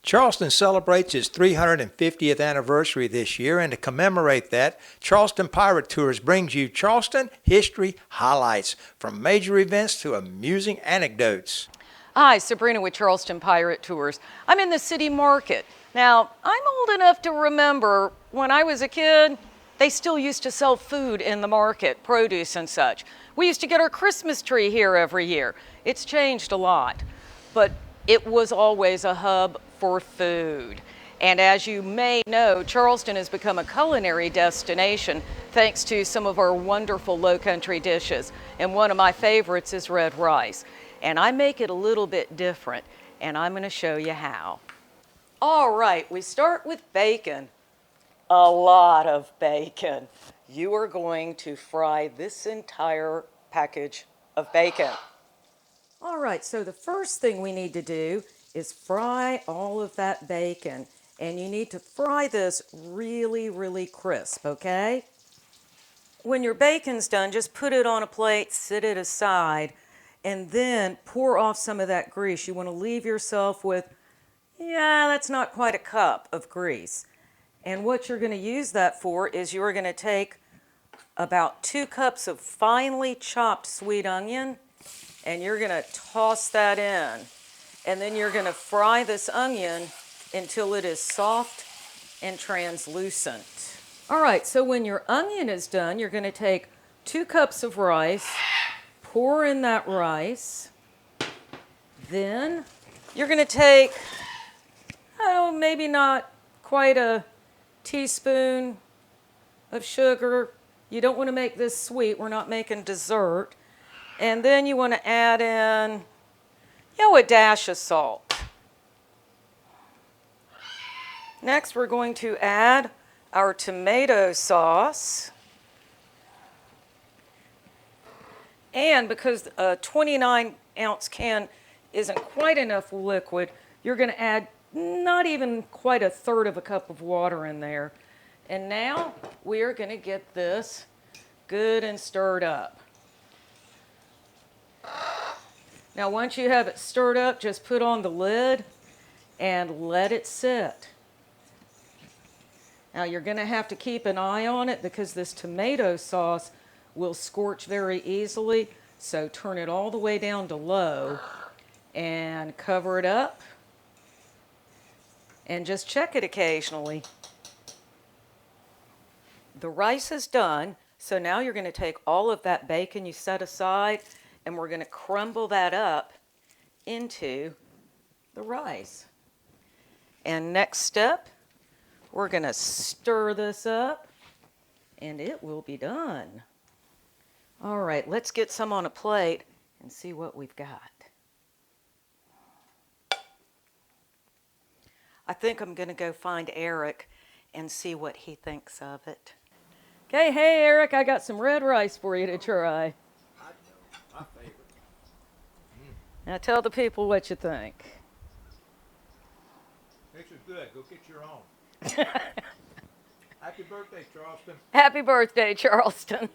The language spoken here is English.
Charleston celebrates its 350th anniversary this year, and to commemorate that, Charleston Pirate Tours brings you Charleston history highlights, from major events to amusing anecdotes. Hi, Sabrina with Charleston Pirate Tours. I'm in the city market. Now, I'm old enough to remember when I was a kid, they still used to sell food in the market, produce and such. We used to get our Christmas tree here every year. It's changed a lot, but it was always a hub for food. And as you may know, Charleston has become a culinary destination thanks to some of our wonderful lowcountry dishes. And one of my favorites is red rice. And I make it a little bit different, and I'm going to show you how. All right, we start with bacon. A lot of bacon. You are going to fry this entire package of bacon. All right, so the first thing we need to do is fry all of that bacon. And you need to fry this really, really crisp, okay? When your bacon's done, just put it on a plate, sit it aside, and then pour off some of that grease. You want to leave yourself with, that's not quite a cup of grease. And what you're going to use that for is you're going to take about 2 cups of finely chopped sweet onion, and you're going to toss that in. And then you're going to fry this onion until it is soft and translucent. All right, so when your onion is done, you're going to take 2 cups of rice, pour in that rice. Then you're going to take, maybe not quite a teaspoon of sugar. You don't want to make this sweet. We're not making dessert. And then you want to add in, a dash of salt. Next, we're going to add our tomato sauce. And because a 29-ounce can isn't quite enough liquid, you're going to add not even quite 1/3 of a cup of water in there. And now we are going to get this good and stirred up. Now, once you have it stirred up, just put on the lid and let it sit. Now, you're going to have to keep an eye on it because this tomato sauce will scorch very easily. So turn it all the way down to low and cover it up. And just check it occasionally. The rice is done. So now you're going to take all of that bacon you set aside, and we're going to crumble that up into the rice. And next step, we're going to stir this up, and it will be done. All right, let's get some on a plate and see what we've got. I think I'm going to go find Eric and see what he thinks of it. Okay, hey Eric, I got some red rice for you to try. I know, my favorite. Now tell the people what you think. This is good. Go get your own. Happy birthday, Charleston. Happy birthday, Charleston.